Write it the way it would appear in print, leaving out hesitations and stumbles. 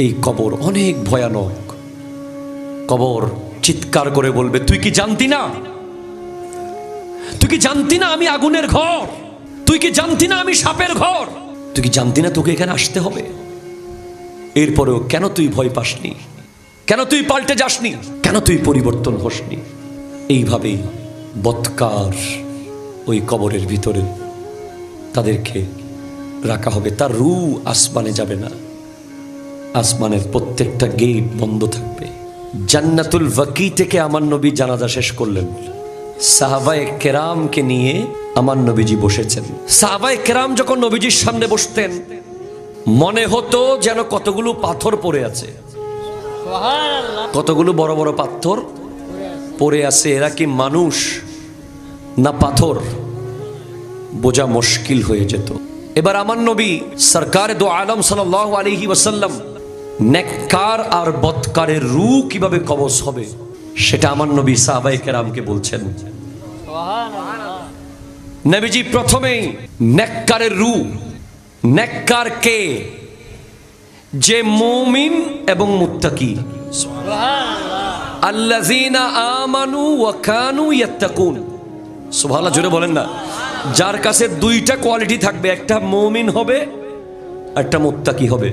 এই কবর অনেক ভয়ানক। কবর চিৎকার করে বলবে, তুই কি জানতি না? তুই কি জানতি না আমি আগুনের ঘর? তুই কি জানতি না আমি সাপের ঘর? তুই কি জানতি না তোকে এখানে আসতে হবে? এরপরেও কেন তুই ভয় পাসনি? কেন তুই পাল্টে যাসনি? কেন তুই পরিবর্তন হসনি? এইভাবেই বৎকার ওই কবরের ভিতরে তাদেরকে রাখা হবে। তার রূহ আসমানে যাবে না, আসমানের প্রত্যেকটা গেট বন্ধ থাকবে। জান্নাতুল বাকি থেকে আমার নবী জানাজা শেষ করলেন। সাহাবায়ে কেরামকে নিয়ে আমার নবীজি বসেছেন। সাহাবায়ে কেরাম যখন নবীজির সামনে বসতেন, মনে হতো যেন কতগুলো পাথর পড়ে আছে, কতগুলো বড় বড় পাথর পড়ে আছে। এরা কি মানুষ না পাথর বোঝা মুশকিল হয়ে যেত। এবার আমার নবী সরকার দো আলম সাল্লাল্লাহু আলাইহি ওয়াসাল্লাম নেককার আর বদকারের রূহ কিভাবে কবজ হবে সেটা আমার নবী সাহাবায়ে কেরামকে বলছেন। নবীজি প্রথমেই নেককারের রূহ, নেককার কে? যে মুমিন এবং মুত্তাকি, আল্লাযীনা আমানু ওয়া কানু ইয়াত্তাকুন। সুবহানাল্লাহ, জোরে বলেন না। যার কাছে দুইটা কোয়ালিটি থাকবে, একটা মুমিন হবে, একটা মুত্তাকি হবে।